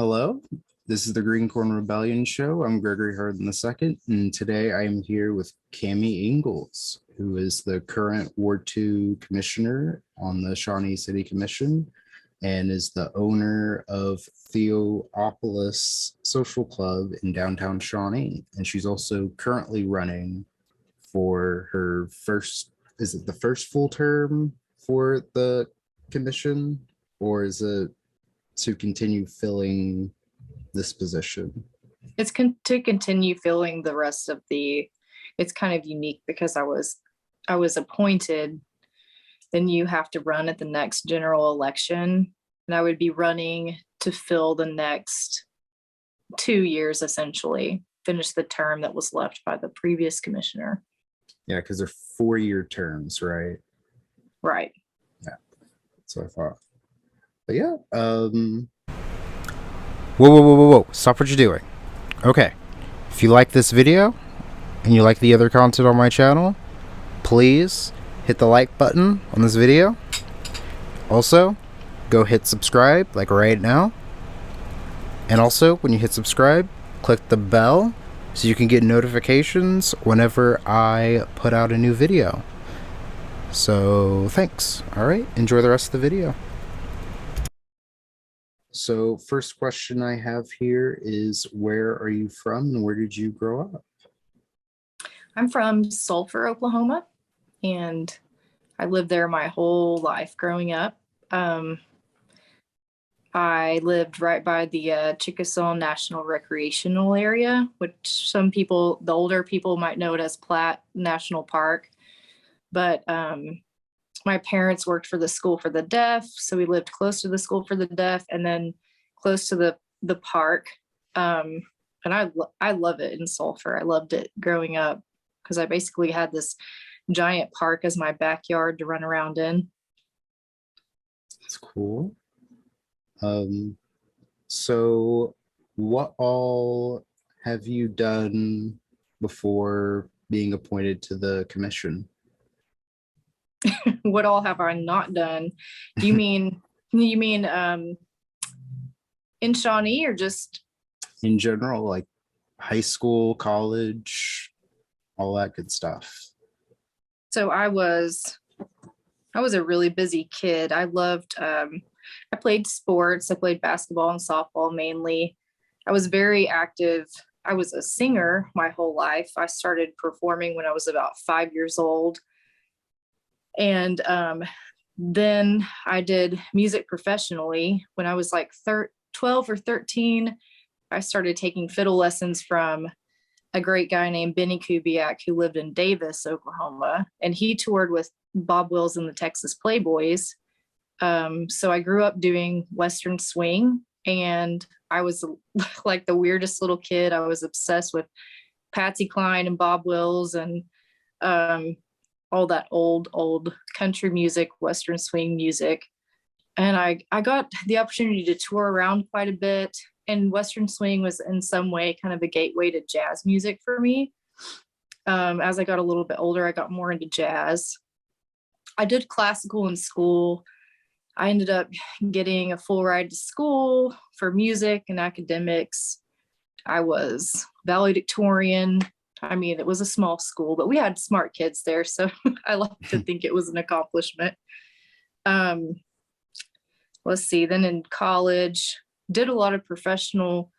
Hello, this is the Green Corn Rebellion Show. I'm Gregory Harden II, and today I am here with Cami Engles, who is the current Ward 2 Commissioner on the Shawnee City Commission and is the owner of Theopolis Social Club in downtown Shawnee. And she's also currently running for her first, is it the first full term for the commission, or is it to continue filling this position? To continue filling the rest of it's kind of unique because I was appointed. Then you have to run at the next general election, and I would be running to fill the next 2 years, essentially finish the term that was left by the previous commissioner. Yeah, because they're 4-year terms, right? Right. Yeah, that's what I thought. But yeah, Whoa. Stop what you're doing. Okay. If you like this video and you like the other content on my channel, please hit the like button on this video. Also, go hit subscribe like right now. And also, when you hit subscribe, click the bell so you can get notifications whenever I put out a new video. So, thanks. All right, enjoy the rest of the video. so first question I have here is, where are you from and where did you grow up? I'm from Sulphur, Oklahoma, and I lived there my whole life growing up. I lived right by the Chickasaw National Recreational Area, which some people, the older people, might know it as Platte National Park. But my parents worked for the School for the Deaf, so we lived close to the School for the Deaf and then close to the park. And I love it in Sulphur. I loved it growing up because I basically had this giant park as my backyard to run around in. It's cool. So what all have you done before being appointed to the commission? What all have I not done? Do you mean in Shawnee or just In general, like high school, college, all that good stuff. so I was a really busy kid. I played sports. I played basketball and softball mainly. I was very active. I was a singer my whole life. I started performing when I was about 5 years old. And then I did music professionally. When I was like 12 or 13, I started taking fiddle lessons from a great guy named Benny Kubiak who lived in Davis, Oklahoma. And he toured with Bob Wills and the Texas Playboys. So I grew up doing Western swing, and I was like the weirdest little kid. I was obsessed with Patsy Cline and Bob Wills and all that old country music, Western swing music. And I got the opportunity to tour around quite a bit. And Western swing was in some way kind of a gateway to jazz music for me. As I got a little bit older, I got more into jazz. I did classical in school. I ended up getting a full ride to school for music and academics. I was valedictorian. I mean, it was a small school, but we had smart kids there, so I like to think it was an accomplishment. Let's see, then in college, did a lot of professional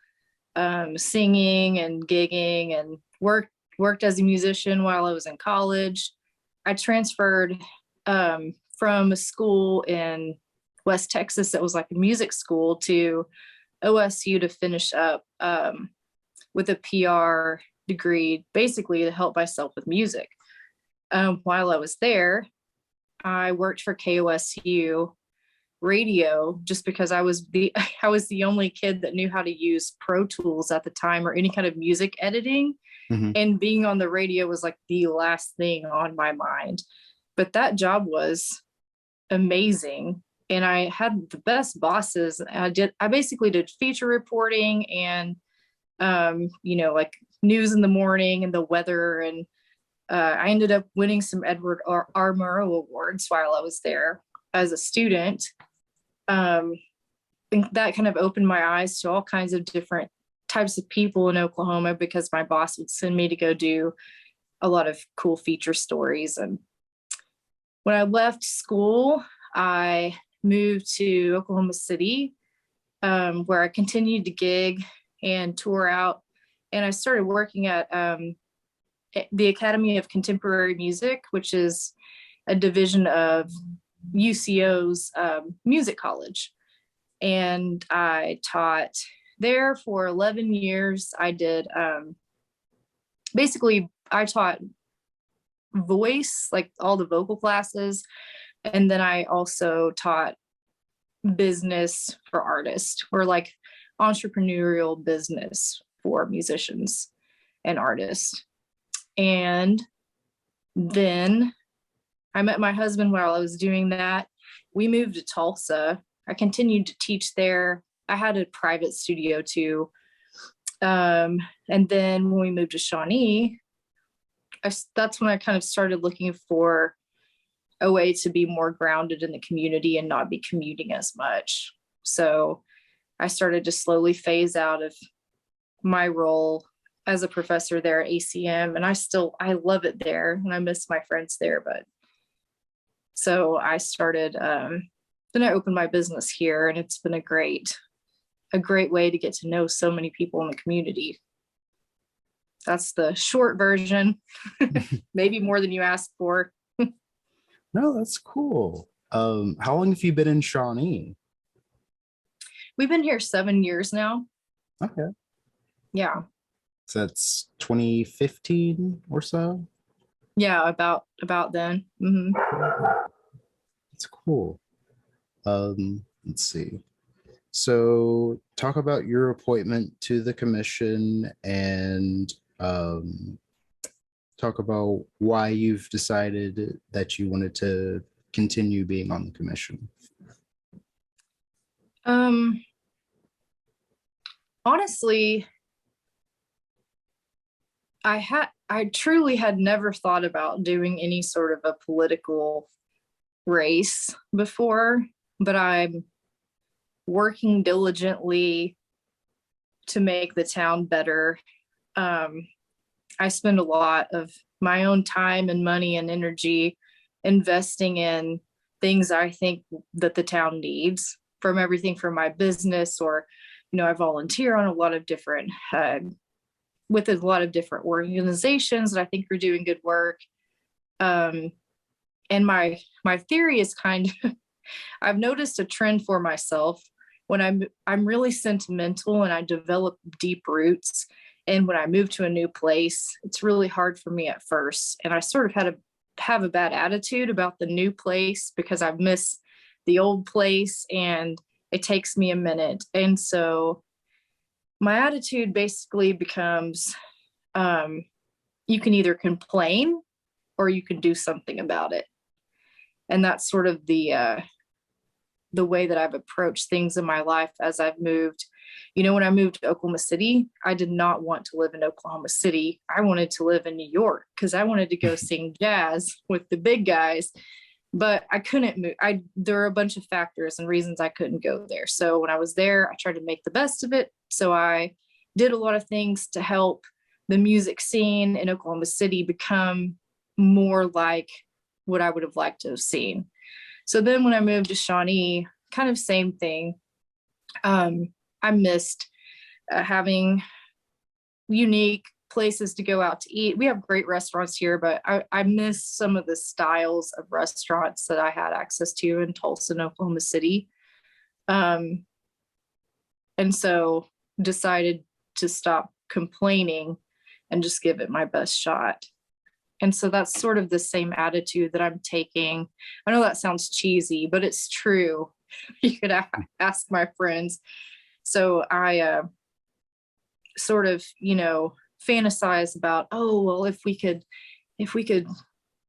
singing and gigging, and worked as a musician while I was in college. I transferred from a school in West Texas that was like a music school to OSU to finish up with a PR degree, basically to help myself with music. While I was there, I worked for KOSU radio just because I was the only kid that knew how to use Pro Tools at the time or any kind of music editing. Mm-hmm. And being on the radio was like the last thing on my mind. But that job was amazing. And I had the best bosses. I basically did feature reporting and, like news in the morning and the weather. And I ended up winning some Edward R. Murrow awards while I was there as a student. think that kind of opened my eyes to all kinds of different types of people in Oklahoma, because my boss would send me to go do a lot of cool feature stories. And when I left school, I moved to Oklahoma City, where I continued to gig and tour out. And I started working at the Academy of Contemporary Music, which is a division of UCO's music college. And I taught there for 11 years. I did, basically, I taught voice, like all the vocal classes. And then I also taught business for artists, or like entrepreneurial business for musicians and artists. And then I met my husband while I was doing that. We moved to Tulsa. I continued to teach there. I had a private studio too. And then when we moved to Shawnee, that's when I kind of started looking for a way to be more grounded in the community and not be commuting as much. So I started to slowly phase out of my role as a professor there at ACM. And I love it there and I miss my friends there. But so I started, then I opened my business here, and it's been a great way to get to know so many people in the community. That's the short version, maybe more than you asked for. No, that's cool. How long have you been in Shawnee? We've been here 7 years now. Okay. Yeah. So that's 2015 or so? Yeah, about then. Mm-hmm. That's cool. Let's see. So talk about your appointment to the commission, and talk about why you've decided that you wanted to continue being on the commission. Honestly, I truly had never thought about doing any sort of a political race before, but I'm working diligently to make the town better. I spend a lot of my own time and money and energy investing in things I think that the town needs, from everything from my business, or, I volunteer on a lot of different, with a lot of different organizations that I think are doing good work. And my theory is kind of, I've noticed a trend for myself when I'm really sentimental and I develop deep roots. And when I move to a new place, it's really hard for me at first. And I sort of have a bad attitude about the new place because I miss the old place and it takes me a minute. And so my attitude basically becomes, you can either complain or you can do something about it. And that's sort of the way that I've approached things in my life as I've moved. When I moved to Oklahoma City, I did not want to live in Oklahoma City. I wanted to live in New York because I wanted to go sing jazz with the big guys, but I couldn't move. There were a bunch of factors and reasons I couldn't go there. So when I was there, I tried to make the best of it. So I did a lot of things to help the music scene in Oklahoma City become more like what I would have liked to have seen. So then when I moved to Shawnee, kind of same thing. I missed having unique places to go out to eat. We have great restaurants here, but I miss some of the styles of restaurants that I had access to in Tulsa and Oklahoma City. And so decided to stop complaining and just give it my best shot. And so that's sort of the same attitude that I'm taking. I know that sounds cheesy, but it's true. You could ask my friends. So I sort of, fantasize about, oh, well, if we could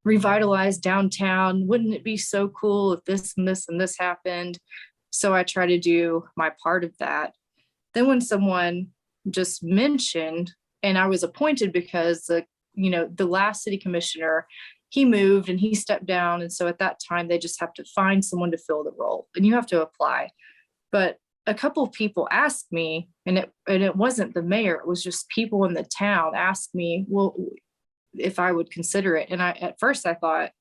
revitalize downtown, wouldn't it be so cool if this and this and this happened? So I try to do my part of that. Then when someone just mentioned, and I was appointed because the last city commissioner, he moved and he stepped down. And so at that time, they just have to find someone to fill the role and you have to apply. But a couple of people asked me, and it wasn't the mayor, it was just people in the town asked me, well, if I would consider it. And at first I thought,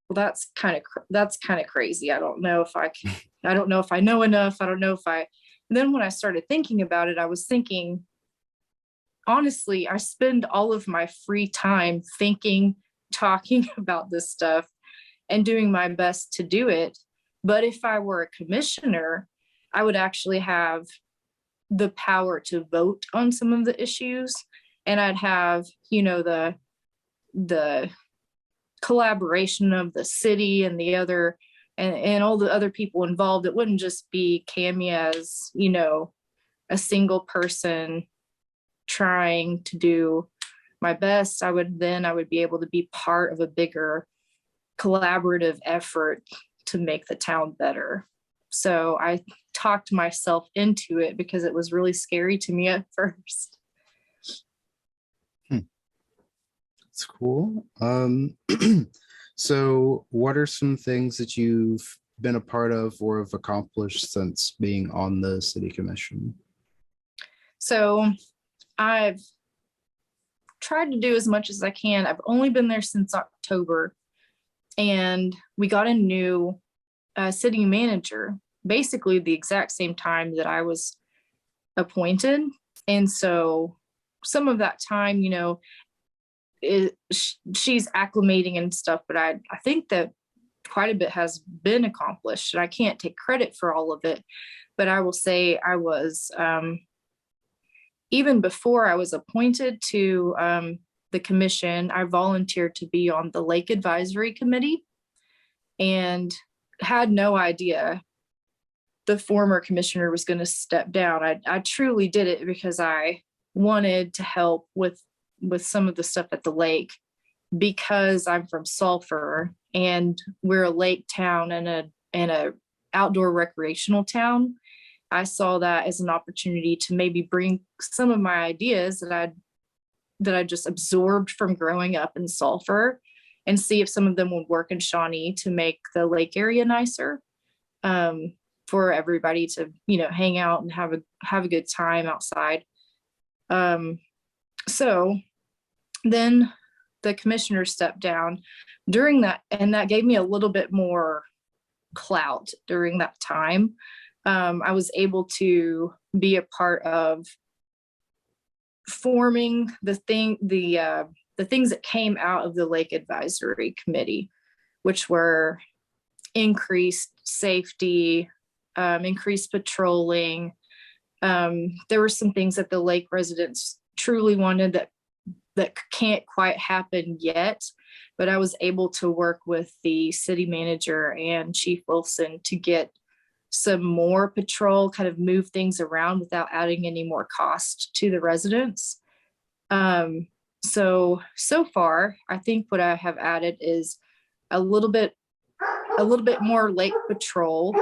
well, that's kind of crazy. I don't know if I can, I don't know if I know enough. I don't know if I, and then when I started thinking about it, I was thinking, honestly, I spend all of my free time thinking, talking about this stuff and doing my best to do it. But if I were a commissioner, I would actually have the power to vote on some of the issues. And I'd have, the collaboration of the city and the other, and all the other people involved. It wouldn't just be Cami as, a single person trying to do my best. I would be able to be part of a bigger collaborative effort to make the town better. So I talked myself into it because it was really scary to me at first. That's cool. So what are some things that you've been a part of or have accomplished since being on the city commission? So I've tried to do as much as I can. I've only been there since October, and we got a new city manager basically the exact same time that I was appointed. And so some of that time, she's acclimating and stuff, but I think that quite a bit has been accomplished, and I can't take credit for all of it. But I will say I was, even before I was appointed to the commission, I volunteered to be on the Lake Advisory Committee and had no idea the former commissioner was going to step down. I truly did it because I wanted to help with some of the stuff at the lake, because I'm from Sulphur and we're a lake town and a outdoor recreational town. I saw that as an opportunity to maybe bring some of my ideas that I just absorbed from growing up in Sulphur and see if some of them would work in Shawnee to make the lake area nicer, for everybody to, hang out and have a good time outside. So then the commissioner stepped down during that, and that gave me a little bit more clout during that time. I was able to be a part of forming the things that came out of the Lake Advisory Committee, which were increased safety, increased patrolling. There were some things that the lake residents truly wanted that can't quite happen yet, but I was able to work with the city manager and Chief Wilson to get some more patrol, kind of move things around without adding any more cost to the residents. So far, I think what I have added is a little bit more lake patrol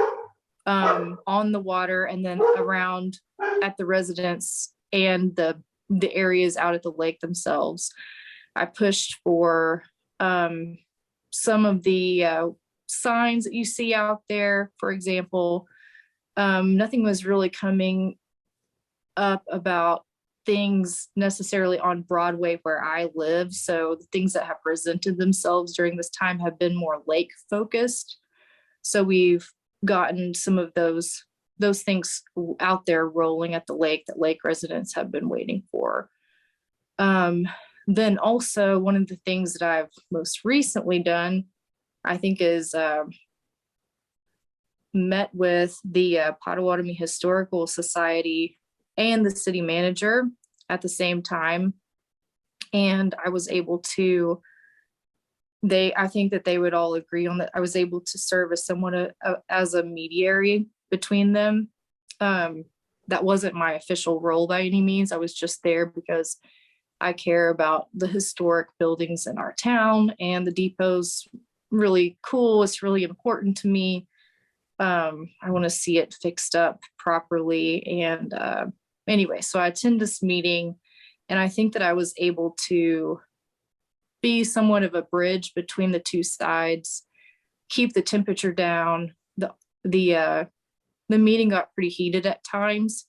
on the water, and then around at the residents and the areas out at the lake themselves. I pushed for some of the signs that you see out there. For example, nothing was really coming up about things necessarily on Broadway where I live. So the things that have presented themselves during this time have been more lake focused. So we've gotten some of those things out there rolling at the lake that lake residents have been waiting for. Then also one of the things that I've most recently done, I think, is met with the Potawatomi Historical Society and the city manager at the same time. And I was able to, I think that they would all agree on that. I was able to serve as somewhat as a mediator between them. That wasn't my official role by any means. I was just there because I care about the historic buildings in our town, and the depot's really cool. It's really important to me. I want to see it fixed up properly. And anyway, so I attend this meeting, and I think that I was able to be somewhat of a bridge between the two sides, keep the temperature down. The the meeting got pretty heated at times.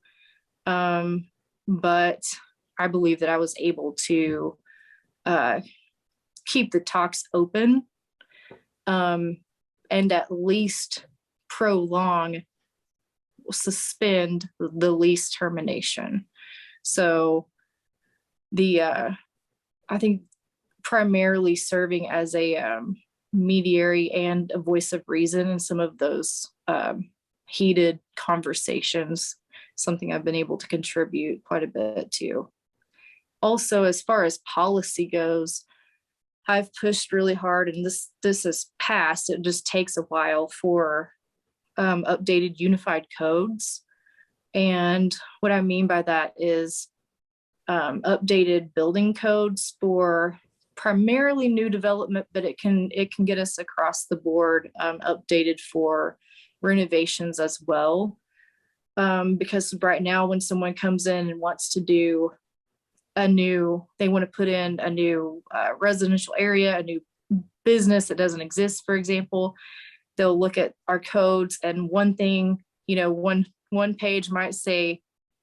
But I believe that I was able to keep the talks open, and at least suspend the lease termination. So I think primarily serving as a mediary and a voice of reason in some of those heated conversations, something I've been able to contribute quite a bit to. Also, as far as policy goes, I've pushed really hard, and this has passed. It just takes a while for updated unified codes. And what I mean by that is updated building codes for primarily new development, but it can get us across the board, updated for renovations as well. Because right now, when someone comes in and wants to do they want to put in a new residential area, a new business that doesn't exist, for example, they'll look at our codes, and one thing, one page might say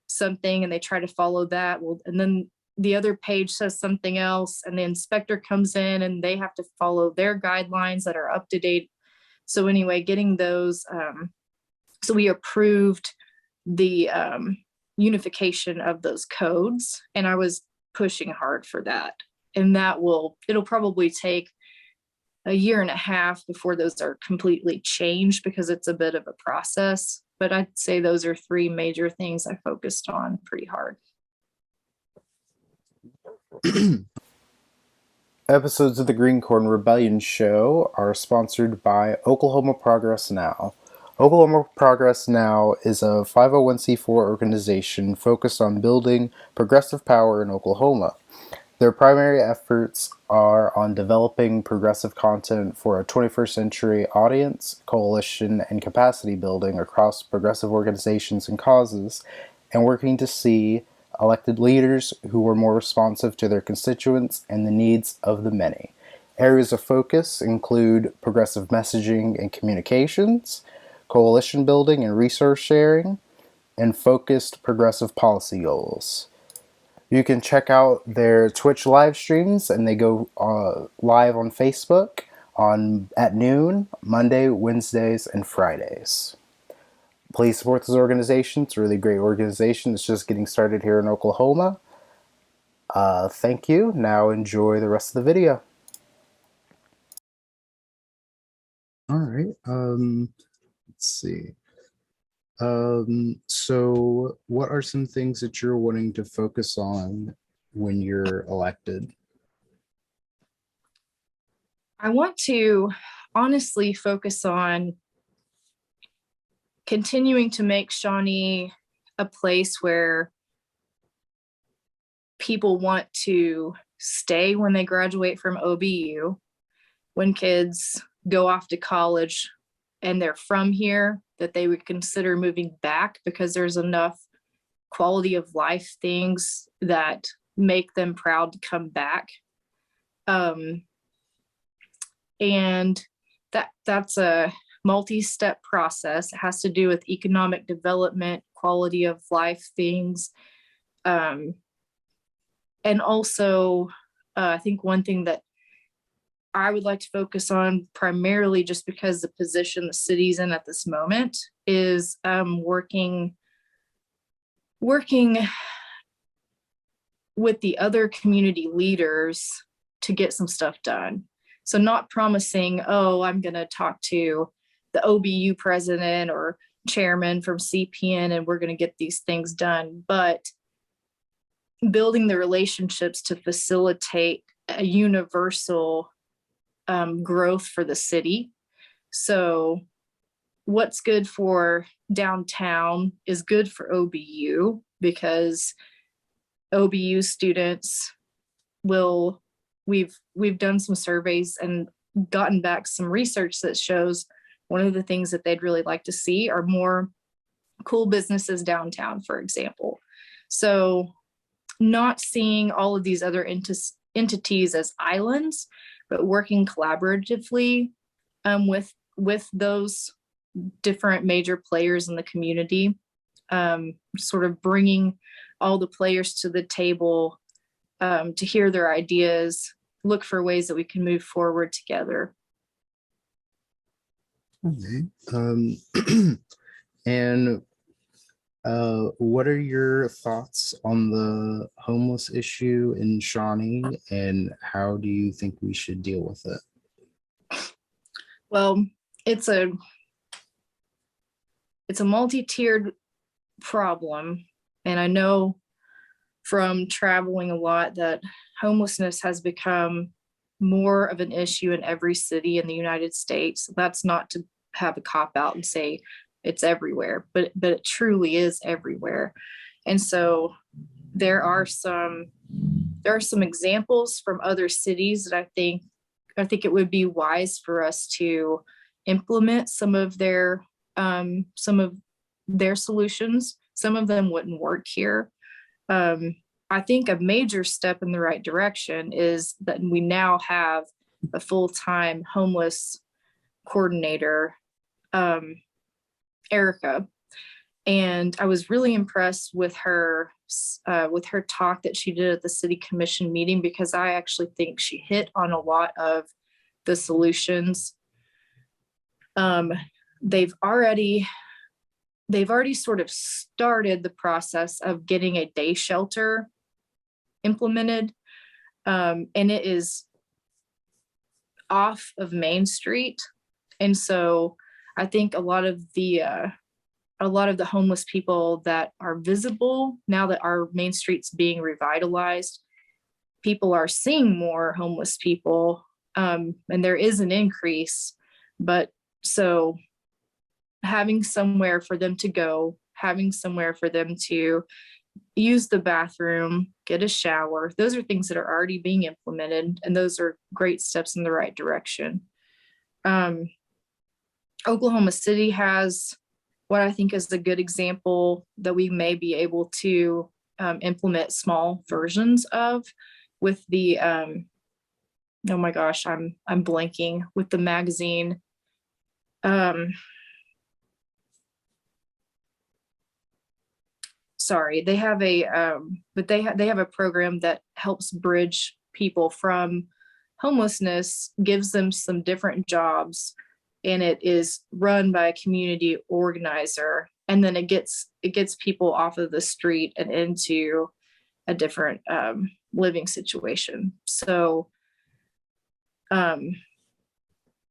something and they try to follow that. Well, and then the other page says something else, and the inspector comes in and they have to follow their guidelines that are up to date. So anyway, getting those, so we approved the unification of those codes, and I was pushing hard for that. And it'll probably take a year and a half before those are completely changed, because it's a bit of a process. But I'd say those are three major things I focused on pretty hard. Episodes of the Green Corn Rebellion Show are sponsored by Oklahoma Progress Now. Oklahoma Progress Now is a 501c4 organization focused on building progressive power in Oklahoma. Their primary efforts are on developing progressive content for a 21st century audience, coalition, and capacity building across progressive organizations and causes, and working to see elected leaders who are more responsive to their constituents and the needs of the many. Areas of focus include progressive messaging and communications, coalition building and resource sharing, and focused progressive policy goals. You can check out their Twitch live streams, and they go live on Facebook at noon, Monday, Wednesdays, and Fridays. Please support this organization. It's a really great organization. It's just getting started here in Oklahoma. Thank you. Now enjoy the rest of the video. All right. Let's see. So what are some things that you're wanting to focus on when you're elected? I want to honestly focus on continuing to make Shawnee a place where people want to stay when they graduate from OBU, when kids go off to college and they're from here, that they would consider moving back because there's enough quality of life things that make them proud to come back. And that's a multi-step process. It has to do with economic development, quality of life things. And also, I think one thing that I would like to focus on, primarily just because the position the city's in at this moment, is working with the other community leaders to get some stuff done. So not promising, oh, I'm going to talk to the OBU president or chairman from CPN and we're going to get these things done, but building the relationships to facilitate a universal growth for the city. So what's good for downtown is good for OBU, because OBU students we've done some surveys and gotten back some research that shows one of the things that they'd really like to see are more cool businesses downtown, for example. So not seeing all of these other entities as islands, but working collaboratively with those different major players in the community, sort of bringing all the players to the table to hear their ideas, look for ways that we can move forward together. Okay. And what are your thoughts on the homeless issue in Shawnee, and how do you think we should deal with it? Well, it's a multi-tiered problem, and I know from traveling a lot that homelessness has become more of an issue in every city in the United States. That's not to have a cop out and say it's everywhere, but it truly is everywhere. And so there are some examples from other cities that I think it would be wise for us to implement some of their solutions. Some of them wouldn't work here. I think a major step in the right direction is that we now have a full-time homeless coordinator, Erica. And I was really impressed with her talk that she did at the city commission meeting, because I actually think she hit on a lot of the solutions. They've already sort of started the process of getting a day shelter implemented, and it is off of Main Street. And so I think a lot of the homeless people that are visible now that our Main Street's being revitalized, people are seeing more homeless people, and there is an increase. But so having somewhere for them to go, having somewhere for them to use the bathroom, get a shower, those are things that are already being implemented, and those are great steps in the right direction. Oklahoma City has what I think is a good example that we may be able to implement small versions of with the oh my gosh, I'm blanking, with the magazine. Sorry, they have they have a program that helps bridge people from homelessness, gives them some different jobs, and it is run by a community organizer. And then it gets people off of the street and into a different living situation. So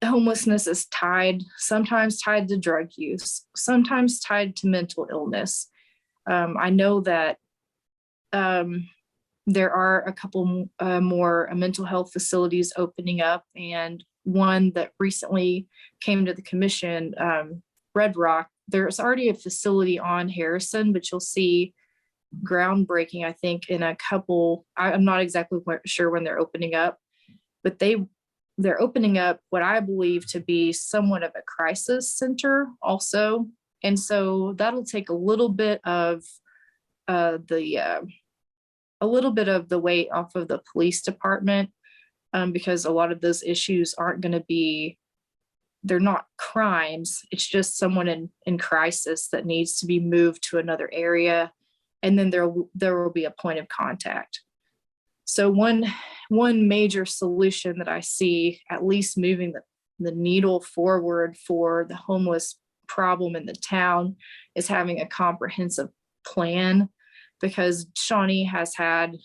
homelessness is sometimes tied to drug use, sometimes tied to mental illness. I know that there are a couple more mental health facilities opening up, and one that recently came to the commission, Red Rock. There's already a facility on Harrison, but you'll see groundbreaking, I think, in a couple. I'm not exactly sure when they're opening up, but they're opening up what I believe to be somewhat of a crisis center also. And so that'll take a little bit of the weight off of the police department, because a lot of those issues aren't going to be, they're not crimes. It's just someone in crisis that needs to be moved to another area, and then there will be a point of contact. So one major solution that I see, at least moving the needle forward for the homeless problem in the town, is having a comprehensive plan, because Shawnee has had,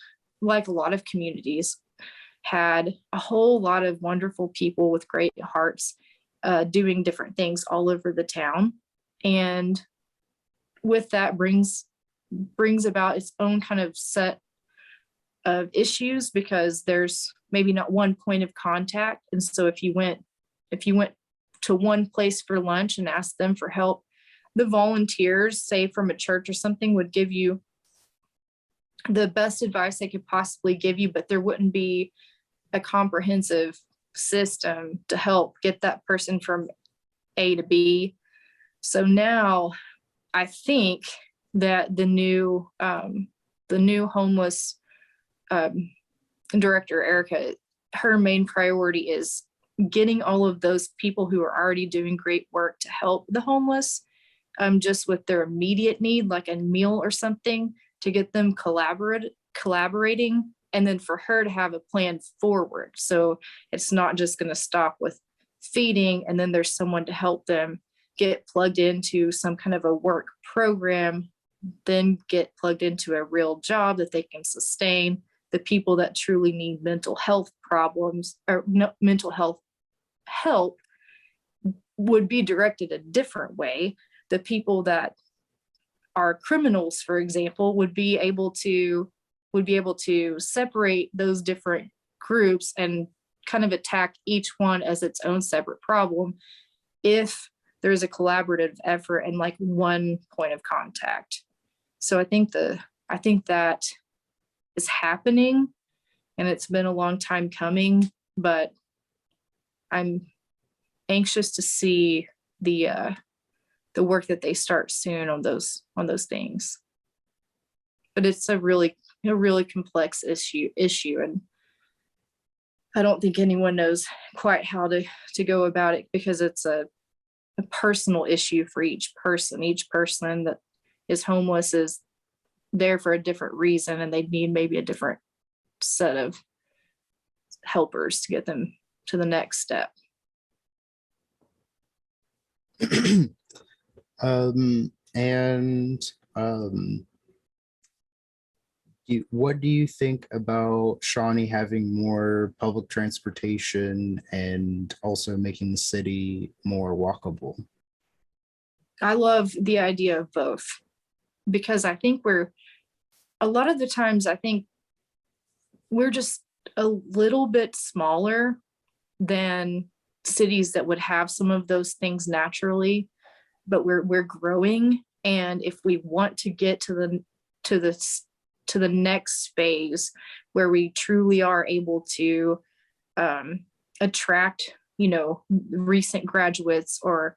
like a lot of communities, had a whole lot of wonderful people with great hearts doing different things all over the town. And with that brings about its own kind of set of issues, because there's maybe not one point of contact. And so if you went to one place for lunch and asked them for help, the volunteers, say from a church or something, would give you the best advice they could possibly give you, but there wouldn't be a comprehensive system to help get that person from A to B. So now I think that the new homeless director, Erica, her main priority is getting all of those people who are already doing great work to help the homeless, just with their immediate need, like a meal or something, to get them collaborating, and then for her to have a plan forward. So it's not just going to stop with feeding, and then there's someone to help them get plugged into some kind of a work program, then get plugged into a real job that they can sustain. The people that truly need mental health problems or no, mental health help would be directed a different way. The people that are criminals, for example, would be able to separate those different groups and kind of attack each one as its own separate problem if there's a collaborative effort and like one point of contact. So I think that is happening, and it's been a long time coming, but I'm anxious to see the work that they start soon on those things. But it's a really complex issue, and I don't think anyone knows quite how to go about it, because it's a personal issue for each person. Each person that is homeless is there for a different reason, and they need maybe a different set of helpers to get them to the next step. What do you think about Shawnee having more public transportation and also making the city more walkable? I love the idea of both, because I think a lot of the times I think we're just a little bit smaller than cities that would have some of those things naturally, but we're growing. And if we want to get to the next phase where we truly are able to attract, recent graduates, or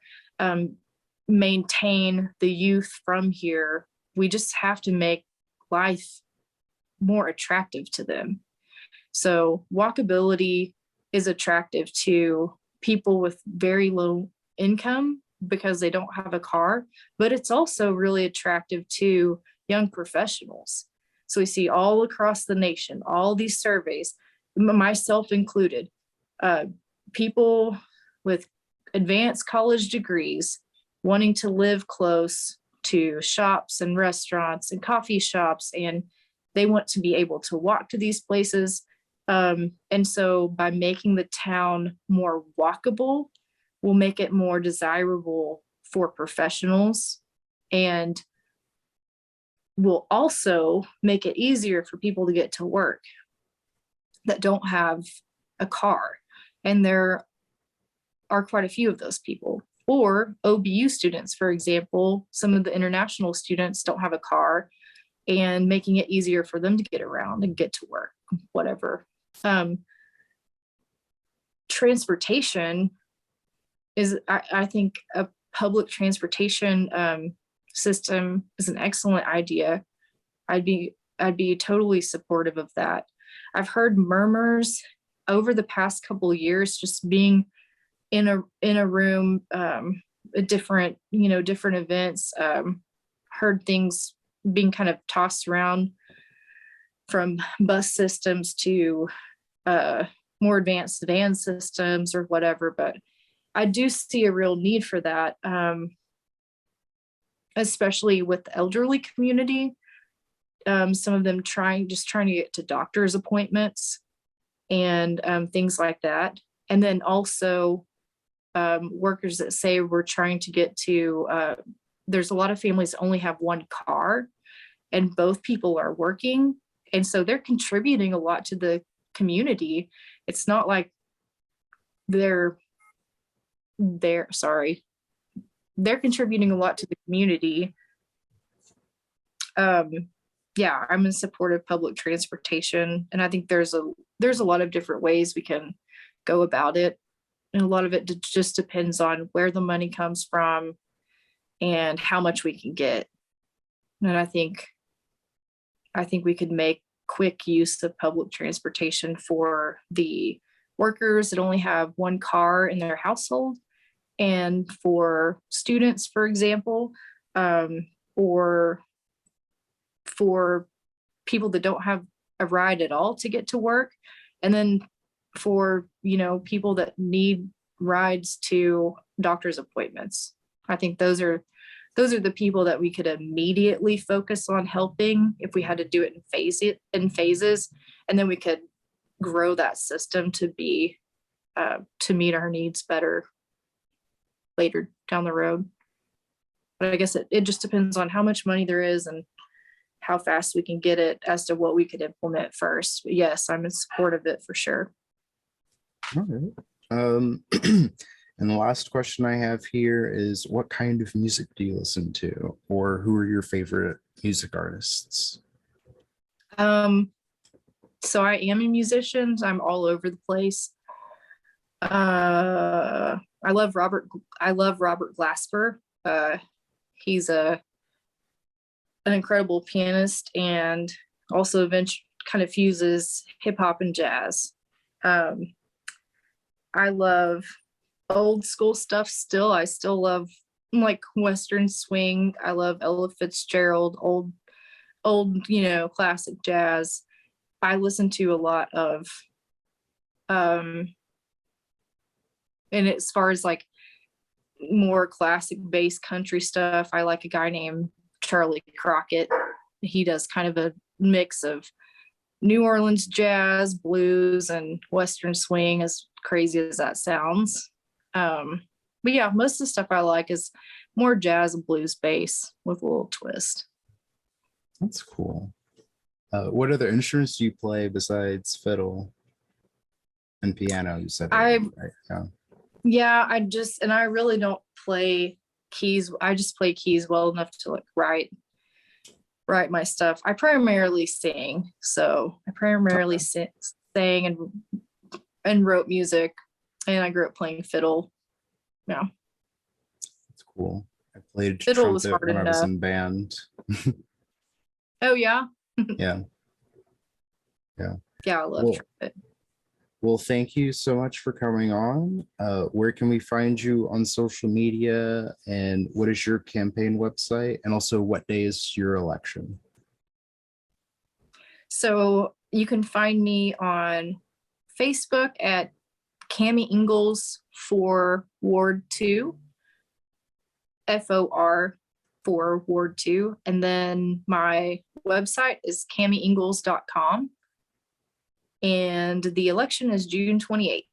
maintain the youth from here, we just have to make life more attractive to them. So walkability is attractive to people with very low income because they don't have a car, but it's also really attractive to young professionals. So we see all across the nation, all these surveys, myself included, people with advanced college degrees wanting to live close to shops and restaurants and coffee shops, and they want to be able to walk to these places. And so by making the town more walkable, we'll make it more desirable for professionals, and will also make it easier for people to get to work that don't have a car. And there are quite a few of those people. Or OBU students, for example, some of the international students don't have a car, and making it easier for them to get around and get to work, whatever. Transportation is, I think, a public transportation system is an excellent idea. I'd be totally supportive of that. I've heard murmurs over the past couple of years, just being in a room, different events, heard things being kind of tossed around, from bus systems to more advanced van systems or whatever. But I do see a real need for that, especially with the elderly community. Some of them trying to get to doctor's appointments and things like that. And then also workers that say we're trying to get to, there's a lot of families that only have one car and both people are working. And so they're contributing a lot to the community. It's not like they're contributing a lot to the community. Yeah, I'm in support of public transportation, and I think there's a lot of different ways we can go about it, and a lot of it just depends on where the money comes from and how much we can get. And I think we could make quick use of public transportation for the workers that only have one car in their household, and for students, for example, or for people that don't have a ride at all to get to work, and then for people that need rides to doctor's appointments. I think those are the people that we could immediately focus on helping if we had to do it in phases, and then we could grow that system to be to meet our needs better later down the road. But I guess it just depends on how much money there is and how fast we can get it as to what we could implement first. But yes, I'm in support of it for sure. All right. And the last question I have here is, what kind of music do you listen to, or who are your favorite music artists? So I am a musician. I'm all over the place. I love Robert Glasper. He's an incredible pianist, and also eventually kind of fuses hip hop and jazz. I love old school stuff still. I still love like Western swing. I love Ella Fitzgerald, old, classic jazz. I listen to a lot of, and as far as like more classic bass country stuff, I like a guy named Charlie Crockett. He does kind of a mix of New Orleans jazz, blues, and Western swing, as crazy as that sounds. But yeah, most of the stuff I like is more jazz and blues bass with a little twist. That's cool. What other instruments do you play besides fiddle and piano? You said that, right? Yeah, I really don't play keys. I just play keys well enough to like write my stuff. I primarily sing, so I primarily sang and wrote music, and I grew up playing fiddle. Yeah, that's cool. I played fiddle was trumpet hard when I was enough. in band. Oh yeah, Yeah. I love trumpet. Well, thank you so much for coming on. Where can we find you on social media, and what is your campaign website? And also, what day is your election? So you can find me on Facebook at Cami Engles for Ward 2, FOR for Ward 2. And then my website is camiengles.com. And the election is June 28th.